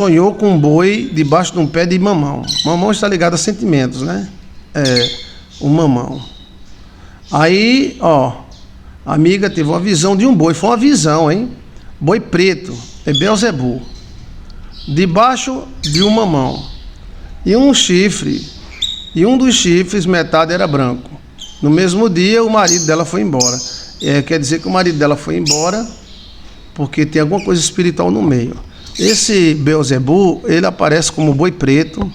sonhou com um boi debaixo de um pé de mamão. Mamão está ligado a sentimentos, né? O mamão. Aí, ó, a amiga teve uma visão de um boi. Foi uma visão, hein? Boi preto, é Beelzebu. Debaixo de um mamão. E um chifre. E um dos chifres, metade era branco. No mesmo dia, o marido dela foi embora. Quer dizer que o marido dela foi embora porque tem alguma coisa espiritual no meio. Esse Beelzebu, ele aparece como boi preto,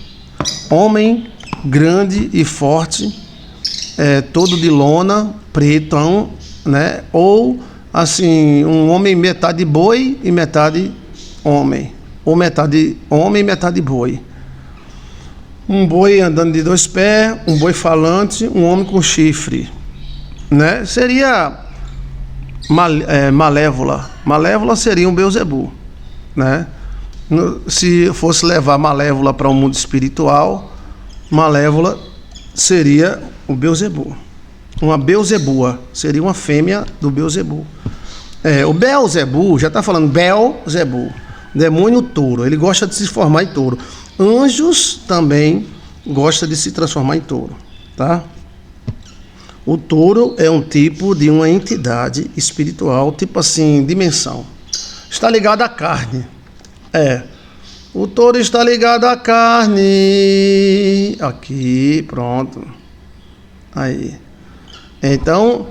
homem grande e forte, todo de lona, pretão, né? Ou assim, um homem metade boi e metade homem, ou metade homem e metade boi. Um boi andando de dois pés, um boi falante, um homem com chifre, né? Seria Malévola. Malévola seria um Beelzebu, né? Se fosse levar Malévola para o mundo espiritual, Malévola seria o Beelzebu. Uma Beelzebua seria uma fêmea do Beelzebu. O Beelzebu, já está falando Beelzebu, demônio touro, ele gosta de se formar em touro. Anjos também gostam de se transformar em touro, tá? O touro é um tipo de uma entidade espiritual, tipo assim, dimensão. Está ligado à carne. O touro está ligado à carne. Aqui, pronto. Aí. Então,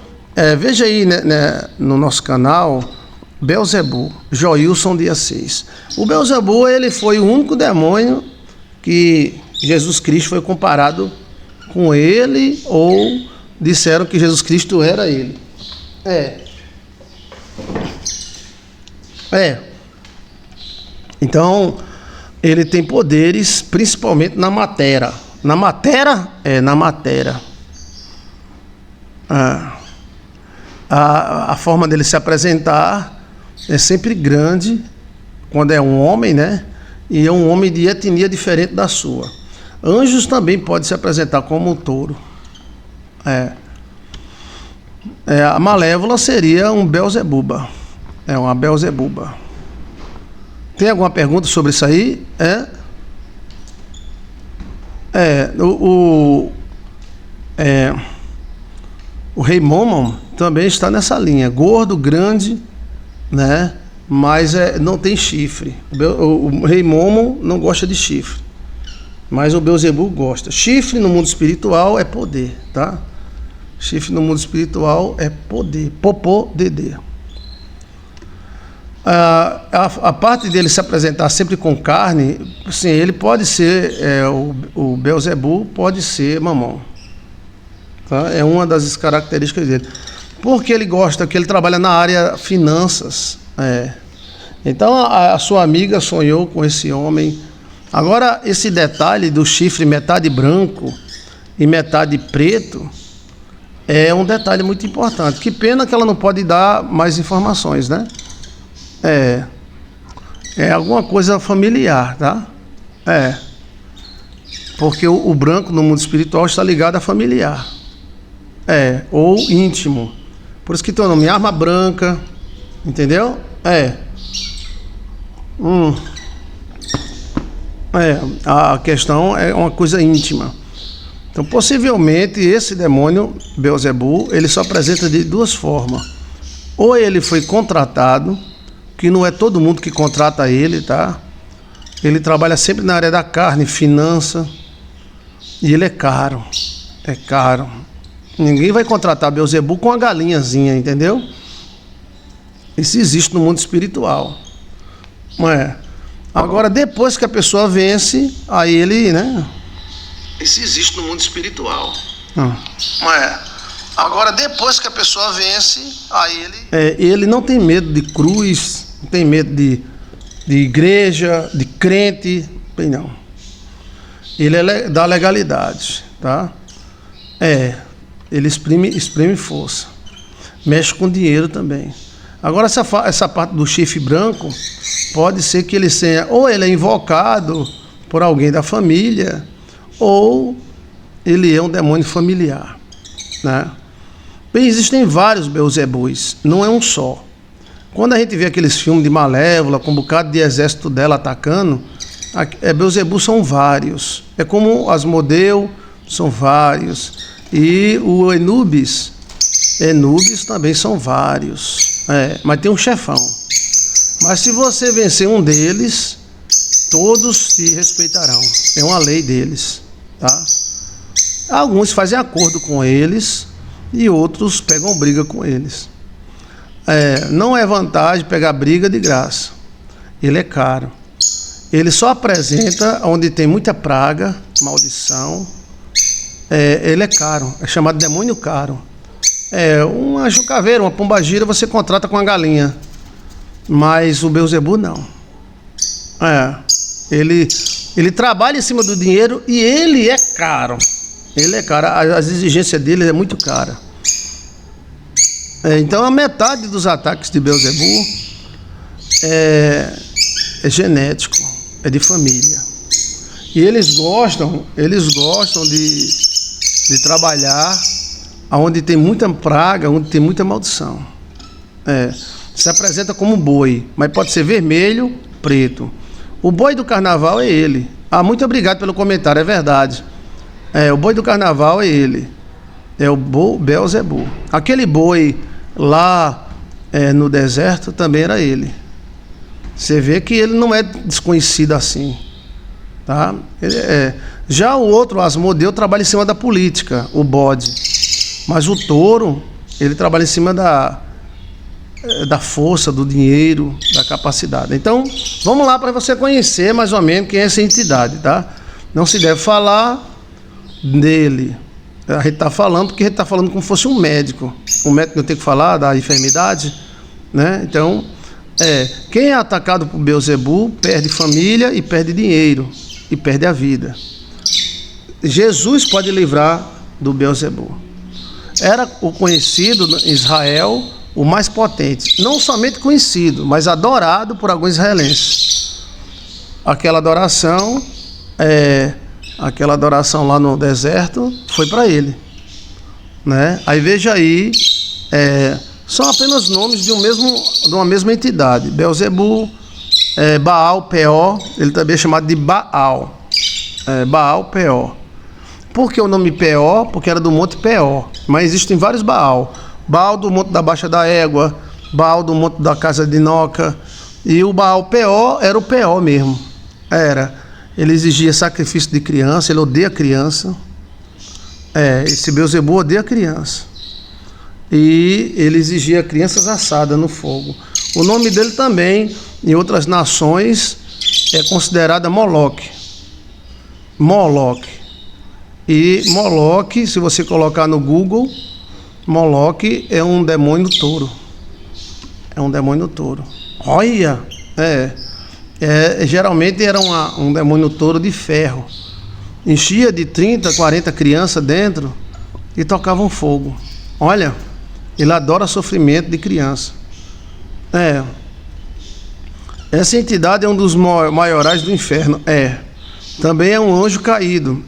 veja aí, né, no nosso canal, Beelzebu, Joilson dia 6. O Beelzebu, ele foi o único demônio que Jesus Cristo foi comparado com ele, ou disseram que Jesus Cristo era ele. Então, ele tem poderes principalmente na matéria. Na matéria? Na matéria. A forma dele se apresentar é sempre grande, quando é um homem, né? E é um homem de etnia diferente da sua. Anjos também podem se apresentar como um touro. A Malévola seria um Beelzebuba. Uma Beelzebuba. Tem alguma pergunta sobre isso aí? O rei Momon também está nessa linha. Gordo, grande, né? Mas não tem chifre. O rei Momon não gosta de chifre. Mas o Beelzebu gosta. Chifre no mundo espiritual é poder, tá? Chifre no mundo espiritual é poder. Popô, dedê. A parte dele se apresentar sempre com carne, sim, ele pode ser, o Beelzebu pode ser mamão. Tá? É uma das características dele. Porque ele gosta, que ele trabalha na área finanças. Então a sua amiga sonhou com esse homem. Agora, esse detalhe do chifre metade branco e metade preto é um detalhe muito importante. Que pena que ela não pode dar mais informações, né? É alguma coisa familiar, tá? Porque o branco no mundo espiritual está ligado a familiar. Ou íntimo. Por isso que tem o nome arma branca, entendeu? A questão é uma coisa íntima. Então, possivelmente, esse demônio, Beelzebu, ele só apresenta de duas formas. Ou ele foi contratado, que não é todo mundo que contrata ele, tá? Ele trabalha sempre na área da carne, finança, e ele é caro. Ninguém vai contratar Beelzebu com uma galinhazinha, entendeu? Isso existe no mundo espiritual. Agora, depois que a pessoa vence, aí ele, né? Isso existe no mundo espiritual. Agora, depois que a pessoa vence, aí ele não tem medo de cruz, não tem medo de igreja, de crente, não. Ele é da legalidade, tá? Ele exprime força. Mexe com dinheiro também. Agora, essa parte do chifre branco, pode ser que ele seja, ou ele é invocado por alguém da família, ou ele é um demônio familiar, né? Bem, existem vários Beelzebus, não é um só. Quando a gente vê aqueles filmes de Malévola, com um bocado de exército dela atacando, Belzebu são vários. É como Asmodeu, são vários. E o Enubis também são vários. Mas tem um chefão. Mas se você vencer um deles, todos te respeitarão. É uma lei deles, tá? Alguns fazem acordo com eles e outros pegam briga com eles. Não é vantagem pegar briga de graça. Ele é caro. Ele só apresenta onde tem muita praga, maldição. Ele é caro. É chamado demônio caro. Um anjo caveiro, uma pombagira, você contrata com a galinha. Mas o Belzebu não. Ele trabalha em cima do dinheiro e ele é caro. Ele é caro. As exigências dele é muito cara. Então a metade dos ataques de Belzebu é genético, é de família. E eles gostam de trabalhar onde tem muita praga, onde tem muita maldição. Se apresenta como boi, mas pode ser vermelho, preto. O boi do carnaval é ele. Muito obrigado pelo comentário, é verdade. O boi do carnaval é ele. É o Belzebu. Aquele boi lá no deserto também era ele. Você vê que ele não é desconhecido assim, tá? Já o outro, Asmodeu, trabalha em cima da política, o bode. Mas o touro, ele trabalha em cima da força, do dinheiro, da capacidade. Então, vamos lá para você conhecer mais ou menos quem é essa entidade, tá? Não se deve falar dele. A gente está falando porque a gente está falando como se fosse um médico. Um médico não tem que falar da enfermidade, né? Então, quem é atacado por Belzebu perde família e perde dinheiro e perde a vida. Jesus pode livrar do Belzebu. Era o conhecido em Israel, o mais potente. Não somente conhecido, mas adorado por alguns israelenses. Aquela adoração lá no deserto foi para ele, né? Aí veja aí, são apenas nomes de uma mesma entidade. Belzebu, Baal, Peor, ele também é chamado de Baal. Baal, Peor. Por que o nome Peor? Porque era do Monte Peor, mas existem vários Baal. Baal do Monte da Baixa da Égua, Baal do Monte da Casa de Noca, e o Baal Peor era o Peor mesmo. Ele exigia sacrifício de criança, ele odeia criança. Esse Belzebu odeia criança. E ele exigia crianças assadas no fogo. O nome dele também, em outras nações, é considerada Moloque. Moloque. E Moloque, se você colocar no Google, Moloque é um demônio touro. É um demônio touro. Olha! Geralmente era um demônio touro de ferro. Enchia de 30, 40 crianças dentro e tocavam fogo. Olha, ele adora sofrimento de criança. Essa entidade é um dos maiorais do inferno. Também é um anjo caído.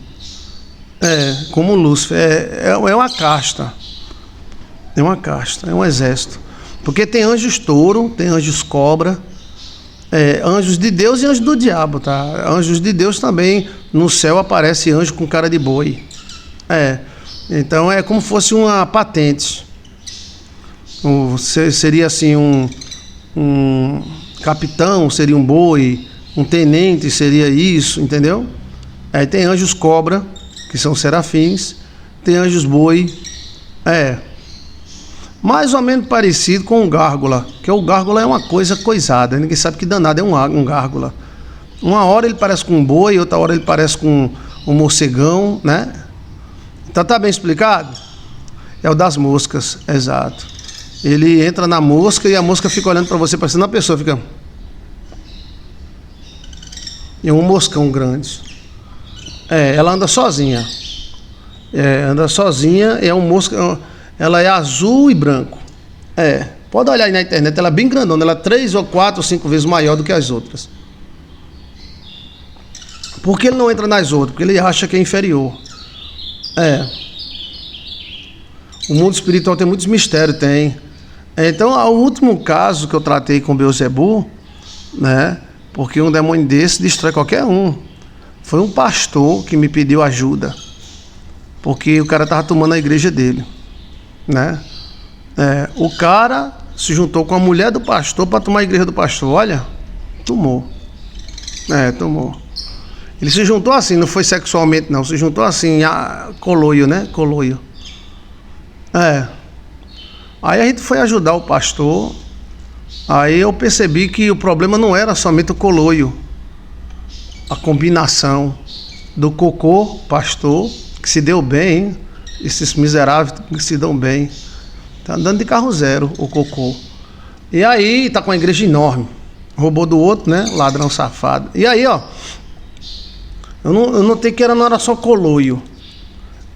Como Lúcifer. É uma casta. É uma casta, é um exército. Porque tem anjos touro, tem anjos cobra, anjos de Deus e anjos do diabo, tá? Anjos de Deus também, no céu aparece anjo com cara de boi. Então é como se fosse uma patente. Seria assim um capitão, seria um boi, um tenente seria isso, entendeu? Aí tem anjos cobra, que são serafins, tem anjos boi, mais ou menos parecido com um gárgula, que o gárgula é uma coisa coisada, ninguém sabe que danado é um gárgula. Uma hora ele parece com um boi, outra hora ele parece com um morcegão, né? Então tá bem explicado? É o das moscas, exato. Ele entra na mosca e a mosca fica olhando para você, parecendo uma pessoa, fica... É um moscão grande. Ela anda sozinha. Anda sozinha, é um mosca... Ela é azul e branco. Pode olhar aí na internet, ela é bem grandona, ela é 3 ou 4 ou 5 vezes maior do que as outras. Por que ele não entra nas outras? Porque ele acha que é inferior. O mundo espiritual tem muitos mistérios, tem. Então, o último caso que eu tratei com Belzebu, né, Porque um demônio desse destrói qualquer um. Foi um pastor que me pediu ajuda, porque o cara estava tomando a igreja dele, né? O cara se juntou com a mulher do pastor para tomar a igreja do pastor. Olha, tomou. Tomou. Ele se juntou assim, não foi sexualmente não, se juntou assim, coloio, né? Coloio. Aí a gente foi ajudar o pastor. Aí eu percebi que o problema não era somente o coloio, a combinação do cocô, pastor, que se deu bem, hein? Esses miseráveis que se dão bem. Tá andando de carro zero, o cocô. E aí, tá com uma igreja enorme. Roubou do outro, né? Ladrão safado. E aí, ó, eu notei que não era só coloio.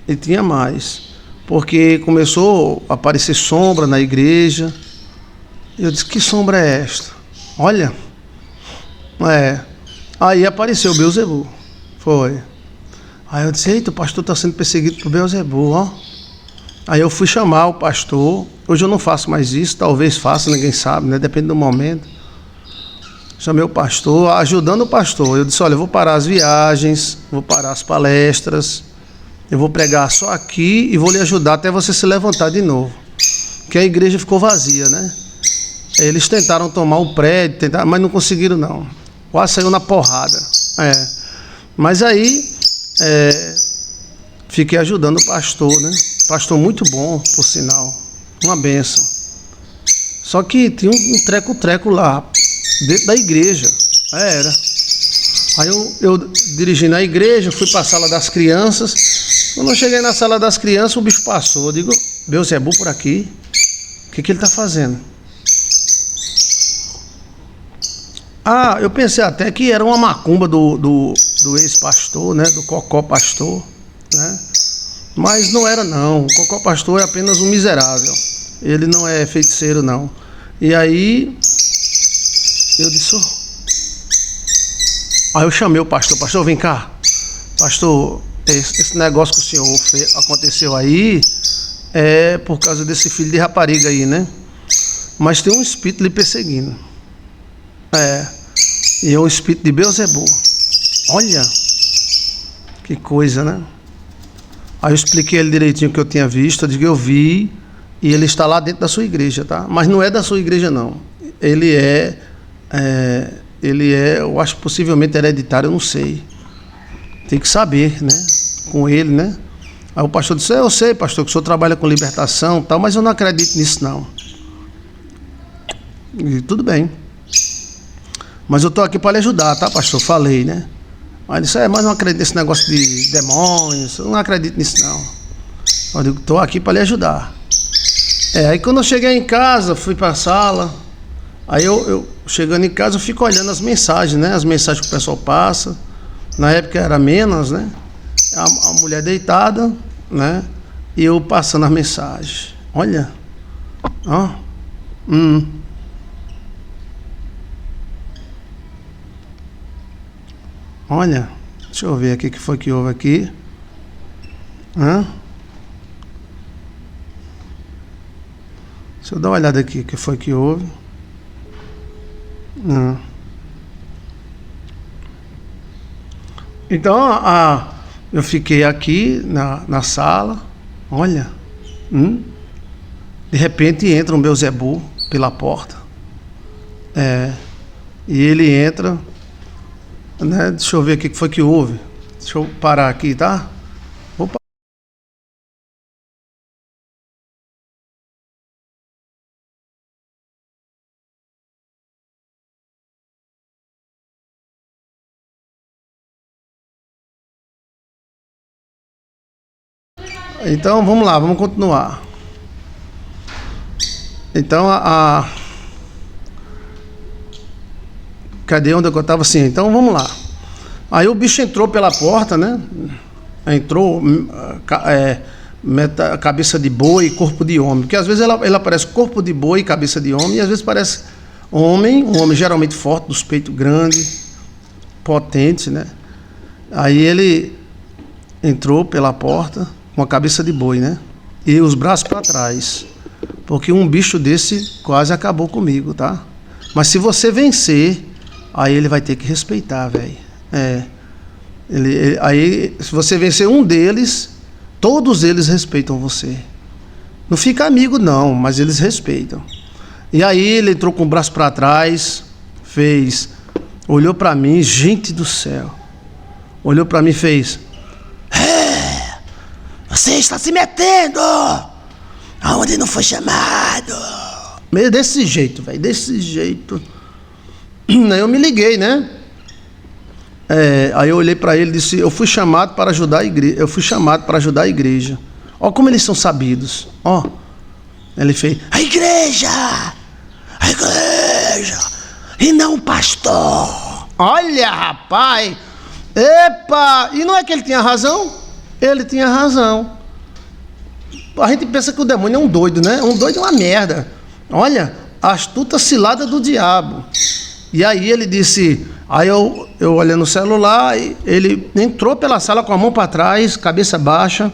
E tinha mais. Porque começou a aparecer sombra na igreja. E eu disse, que sombra é esta? Olha. Aí apareceu o Beelzebul. Foi. Aí eu disse, eita, o pastor está sendo perseguido por Beelzebul, ó. Aí eu fui chamar o pastor. Hoje eu não faço mais isso, talvez faça, ninguém sabe, né? Depende do momento. Chamei o pastor, ajudando o pastor. Eu disse, olha, eu vou parar as viagens, vou parar as palestras, eu vou pregar só aqui e vou lhe ajudar até você se levantar de novo. Porque a igreja ficou vazia, né? Eles tentaram tomar o prédio, mas não conseguiram não. Quase saiu na porrada. Mas aí fiquei ajudando o pastor, né? Pastor muito bom, por sinal. Uma bênção. Só que tinha um treco-treco lá, dentro da igreja. Era. Aí eu dirigi na igreja, fui para a sala das crianças. Quando eu cheguei na sala das crianças, o bicho passou. Eu digo, Beelzebul por aqui. O que ele está fazendo? Eu pensei até que era uma macumba do ex-pastor, né? Do Cocó pastor, né? Mas não era não. O Cocó pastor é apenas um miserável. Ele não é feiticeiro não. E aí eu disse, aí eu chamei o pastor, pastor, vem cá. Pastor, esse negócio que o senhor aconteceu aí é por causa desse filho de rapariga aí, né? Mas tem um espírito lhe perseguindo. E é o espírito de Beelzebul. Olha, que coisa, né? Aí eu expliquei ele direitinho o que eu tinha visto. Eu digo, eu vi, e ele está lá dentro da sua igreja, tá? Mas não é da sua igreja, não. Ele é, eu acho possivelmente hereditário, eu não sei. Tem que saber, né? Com ele, né? Aí o pastor disse, eu sei, pastor, que o senhor trabalha com libertação e tal, mas eu não acredito nisso, não. E tudo bem. Mas eu estou aqui para lhe ajudar, tá, pastor? Falei, né? Aí ele disse, mas não acredito nesse negócio de demônios, eu não acredito nisso, não. Eu digo, estou aqui para lhe ajudar. Aí quando eu cheguei em casa, fui para a sala, aí eu chegando em casa, eu fico olhando as mensagens, né? As mensagens que o pessoal passa. Na época era menos, né? A mulher deitada, né? E eu passando as mensagens. Olha. Olha, deixa eu ver aqui o que foi que houve aqui. Deixa eu dar uma olhada aqui o que foi que houve. Então, eu fiquei aqui na sala. Olha. De repente entra um Beelzebul pela porta. E ele entra, né? Deixa eu ver o que foi que houve. Deixa eu parar aqui, tá? Opa. Então vamos lá, vamos continuar. Então cadê onde eu estava assim? Então vamos lá. Aí o bicho entrou pela porta, né? Entrou cabeça de boi e corpo de homem. Porque às vezes ela parece corpo de boi e cabeça de homem, e às vezes parece homem, um homem geralmente forte, dos peitos grandes, potente, né? Aí ele entrou pela porta com a cabeça de boi, né? E os braços para trás. Porque um bicho desse quase acabou comigo, tá? Mas se você vencer aí ele vai ter que respeitar, velho. Aí, se você vencer um deles, todos eles respeitam você. Não fica amigo não, mas eles respeitam. E aí ele entrou com o braço para trás, olhou para mim, gente do céu. Olhou para mim e fez: você está se metendo aonde não foi chamado. Meio desse jeito, velho, desse jeito. Aí eu me liguei, né? Aí eu olhei para ele e disse: eu fui chamado para ajudar a igreja. Eu fui chamado para ajudar a igreja. Ó como eles são sabidos. Ó. Ele fez: a igreja, e não o pastor. Olha, rapaz. Epa! E não é que ele tinha razão? Ele tinha razão. A gente pensa que o demônio é um doido, né? Um doido é uma merda. Olha, a astuta cilada do diabo. E aí ele disse... Aí eu olhei no celular, e ele entrou pela sala com a mão para trás, cabeça baixa,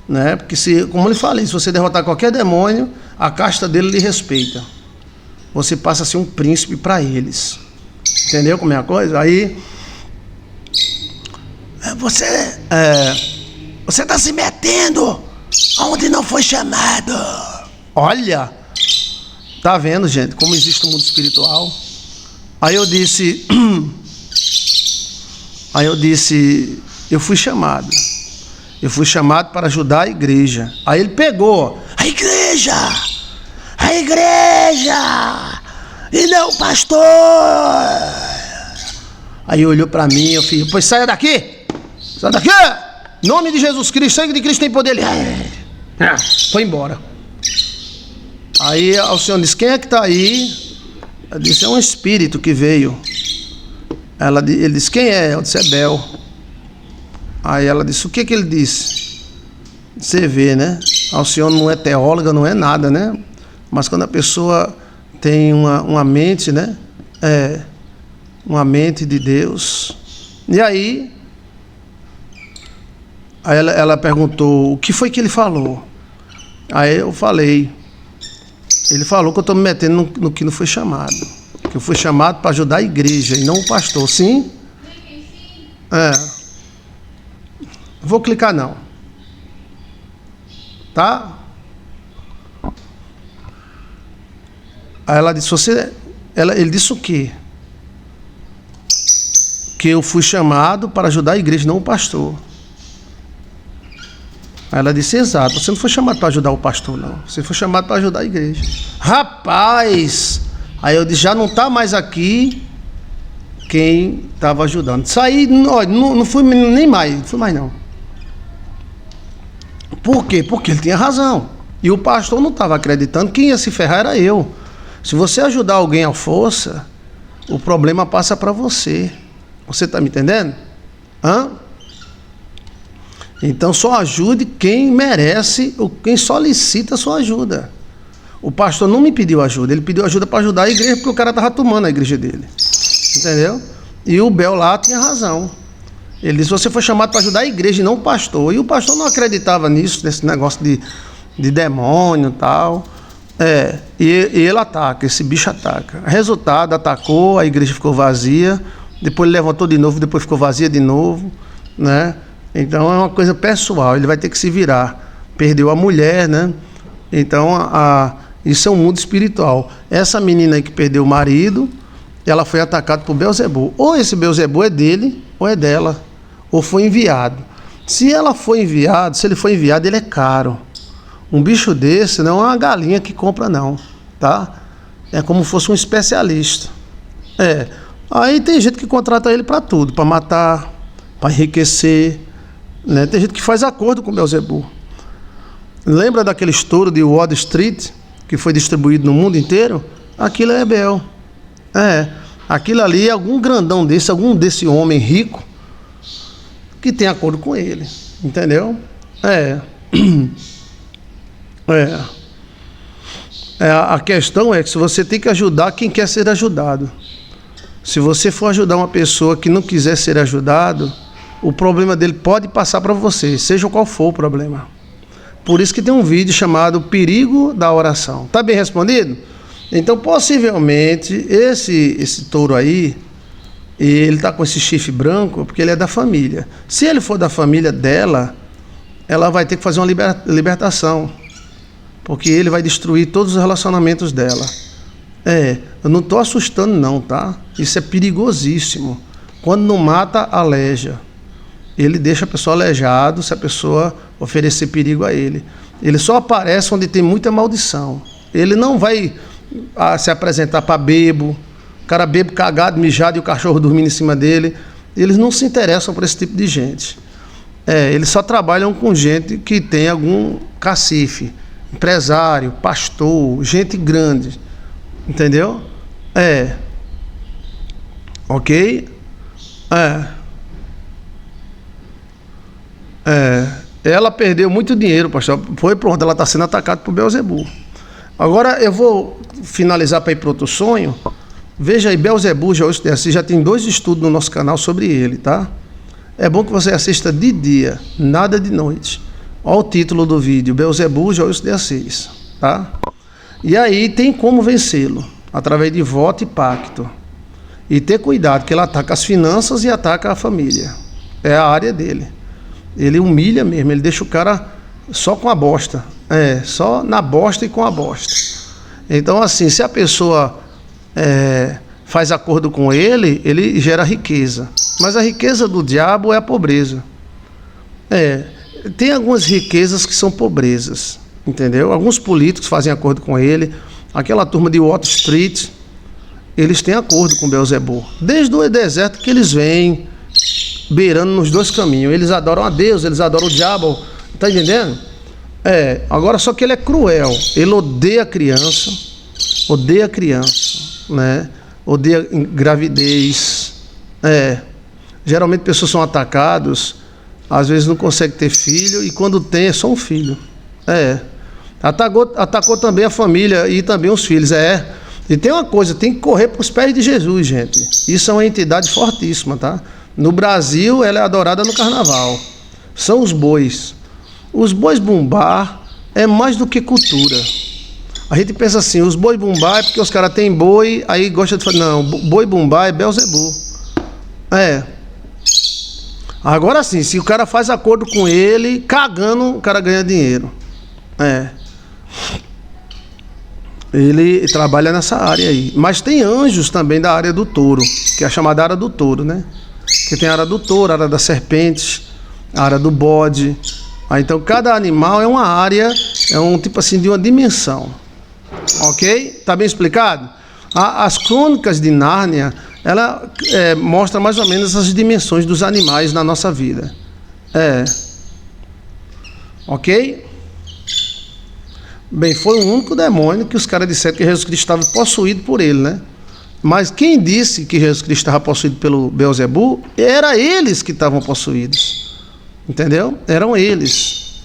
né? Porque, como eu lhe falei, se você derrotar qualquer demônio, a casta dele lhe respeita. Você passa a ser um príncipe para eles. Entendeu como é a coisa? Aí... Você está se metendo onde não foi chamado. Olha, tá vendo, gente, como existe o mundo espiritual? Aí eu disse, eu fui chamado para ajudar a igreja. Aí ele pegou, a igreja, e não o pastor. Aí olhou para mim, eu falei: pois saia daqui. Sai daqui! Em nome de Jesus Cristo, sangue de Cristo tem poder. Foi embora. Aí o Senhor disse: quem é que está aí? Eu disse: é um espírito que veio. Ele disse: quem é? Eu disse: é Bel. Aí ela disse: o que ele disse? Você vê, né? O Senhor não é teóloga, não é nada, né? Mas quando a pessoa tem uma mente, né? Uma mente de Deus. E aí ela perguntou: o que foi que ele falou? Aí eu falei: ele falou que eu estou me metendo no que não foi chamado. Que eu fui chamado para ajudar a igreja e não o pastor. Sim? Vou clicar não. Tá? Aí ela disse: ele disse o quê? Que eu fui chamado para ajudar a igreja, não o pastor. Aí ela disse: exato, você não foi chamado para ajudar o pastor, não. Você foi chamado para ajudar a igreja. Rapaz! Aí eu disse: já não está mais aqui quem estava ajudando. Saí, não fui nem mais, não fui mais não. Por quê? Porque ele tinha razão. E o pastor não estava acreditando, quem ia se ferrar era eu. Se você ajudar alguém à força, o problema passa para você. Você está me entendendo? Então só ajude quem merece, ou quem solicita a sua ajuda. O pastor não me pediu ajuda, ele pediu ajuda para ajudar a igreja, porque o cara estava tomando a igreja dele. Entendeu? E o Bel lá tinha razão. Ele disse: você foi chamado para ajudar a igreja e não o pastor. E o pastor não acreditava nisso, nesse negócio de demônio e tal. E ele ataca, esse bicho ataca. Resultado, atacou, a igreja ficou vazia, depois ele levantou de novo, depois ficou vazia de novo, né? Então é uma coisa pessoal, ele vai ter que se virar. Perdeu a mulher, né? Então isso é um mundo espiritual. Essa menina aí que perdeu o marido, ela foi atacada por Belzebu. Ou esse Belzebu é dele, ou é dela, ou foi enviado. Se ele foi enviado, ele é caro. Um bicho desse não é uma galinha que compra não, tá? É como se fosse um especialista. Aí tem gente que contrata ele para tudo, para matar, para enriquecer, né? Tem gente que faz acordo com Belzebu. Lembra daquele estouro de Wall Street que foi distribuído no mundo inteiro? Aquilo é Bel. Aquilo ali é algum grandão desse, algum desse homem rico que tem acordo com ele, entendeu? A questão é que se você tem que ajudar quem quer ser ajudado. Se você for ajudar uma pessoa que não quiser ser ajudado, o problema dele pode passar para você, seja qual for o problema. Por isso que tem um vídeo chamado Perigo da Oração. Tá bem respondido? Então, possivelmente, esse touro aí, E ele está com esse chifre branco porque ele é da família. Se ele for da família dela, ela vai ter que fazer uma libertação, porque ele vai destruir todos os relacionamentos dela. Eu não estou assustando não, tá? Isso é perigosíssimo. Quando não mata, aleja. Ele deixa a pessoa aleijado se a pessoa oferecer perigo a ele. Ele só aparece onde tem muita maldição. Ele não vai se apresentar para bebo, o cara bebo, cagado, mijado e o cachorro dormindo em cima dele. Eles não se interessam por esse tipo de gente. Eles só trabalham com gente que tem algum cacife, empresário, pastor, gente grande. Entendeu? Ok? Ela perdeu muito dinheiro, pastor. Foi pronto, ela está sendo atacada por Beelzebul. Agora eu vou finalizar para ir para outro sonho. Veja aí, Beelzebul, já tem 2 estudos no nosso canal sobre ele, tá? É bom que você assista de dia, nada de noite. Olha o título do vídeo, Beelzebul, Joilson de Assis, tá? E aí tem como vencê-lo, através de voto e pacto. E ter cuidado, que ele ataca as finanças e ataca a família. É a área dele. Ele humilha mesmo, ele deixa o cara só com a bosta. Só na bosta e com a bosta. Então, assim, se a pessoa faz acordo com ele, ele gera riqueza. Mas a riqueza do diabo é a pobreza. Tem algumas riquezas que são pobrezas, entendeu? Alguns políticos fazem acordo com ele. Aquela turma de Wall Street, eles têm acordo com Beelzebul. Desde o deserto que eles vêm beirando nos 2 caminhos. Eles adoram a Deus, eles adoram o diabo. Tá entendendo? Agora só que ele é cruel. Ele odeia criança, né? Odeia gravidez. Geralmente pessoas são atacadas, às vezes não conseguem ter filho, e quando tem é só um filho. Atacou também a família e também os filhos. E tem uma coisa, tem que correr para os pés de Jesus, gente. Isso é uma entidade fortíssima, tá? No Brasil, ela é adorada no carnaval. São os bois. Os bois bumbá é mais do que cultura. A gente pensa assim, os boi bumbá é porque os caras têm boi, aí gosta de falar, não, boi bumbá é Beelzebul. Agora sim, se o cara faz acordo com ele, cagando, o cara ganha dinheiro. Ele trabalha nessa área aí. Mas tem anjos também da área do touro, que é a chamada área do touro, né? Que tem a área do touro, a área da serpente, a área do bode. Então cada animal é uma área, é um tipo assim de uma dimensão. Ok? Tá bem explicado? As crônicas de Nárnia, ela mostra mais ou menos as dimensões dos animais na nossa vida. Ok? Bem, foi o único demônio que os caras disseram que Jesus Cristo estava possuído por ele, né? Mas quem disse que Jesus Cristo estava possuído pelo Beelzebul, era eles que estavam possuídos. Entendeu? Eram eles.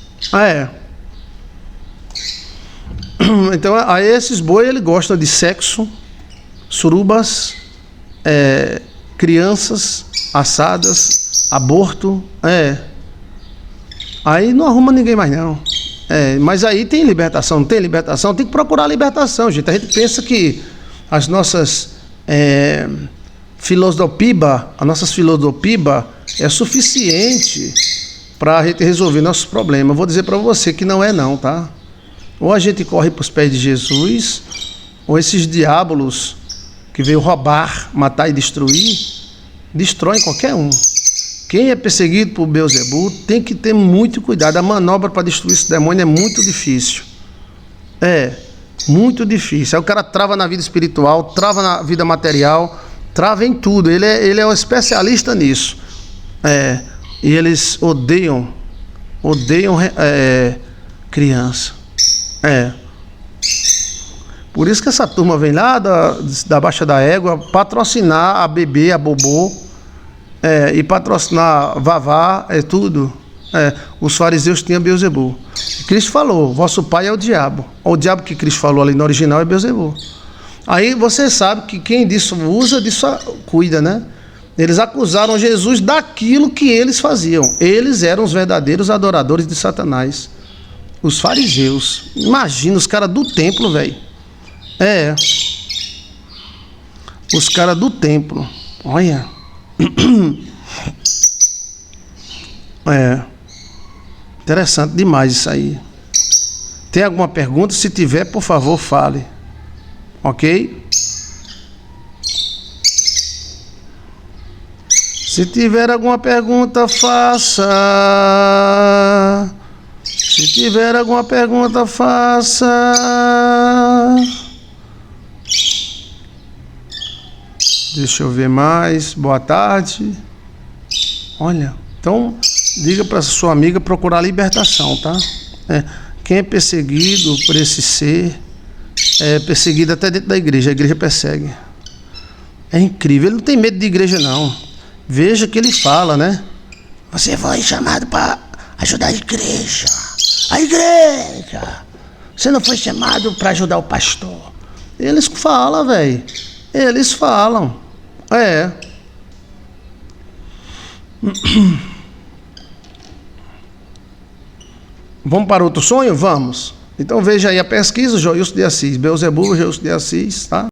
Então, a esses boi, ele gosta de sexo, surubas, crianças, assadas, aborto. Aí não arruma ninguém mais não. Mas aí tem libertação, não tem libertação? Tem que procurar libertação, gente. A gente pensa que as nossas a nossas filosofia é suficiente para a gente resolver nossos problemas. Eu vou dizer para você que não é não, tá? Ou a gente corre para os pés de Jesus, ou esses diabolos que veio roubar, matar e destruir, destroem qualquer um. Quem é perseguido por Beelzebul tem que ter muito cuidado. A manobra para destruir esse demônio é muito difícil. Muito difícil. Aí o cara trava na vida espiritual, trava na vida material, trava em tudo. Ele é um especialista nisso. E eles odeiam criança. Por isso que essa turma vem lá da Baixa da Égua patrocinar a bebê, a bobô, e patrocinar vavá, tudo. Os fariseus tinham Beelzebul. Cristo falou, vosso pai é o diabo. O diabo que Cristo falou ali no original é Beelzebul. Aí você sabe que quem disso usa, disso cuida, né? Eles acusaram Jesus daquilo que eles faziam. Eles eram os verdadeiros adoradores de Satanás. Os fariseus. Imagina os caras do templo, velho. Os caras do templo. Olha. É. Interessante demais isso aí. Tem alguma pergunta? Se tiver, por favor, fale. Ok? Se tiver alguma pergunta, faça. Se tiver alguma pergunta, faça. Deixa eu ver mais. Boa tarde. Olha, então diga para sua amiga procurar a libertação, tá? Quem é perseguido por esse ser é perseguido até dentro da igreja. A igreja persegue. É incrível. Ele não tem medo de igreja, não. Veja que ele fala, né? Você foi chamado para ajudar a igreja. A igreja. Você não foi chamado para ajudar o pastor. Eles falam, velho. Eles falam. É. Vamos para outro sonho? Vamos. Então veja aí a pesquisa, Joilson de Assis. Beelzebub, Joilson de Assis, tá?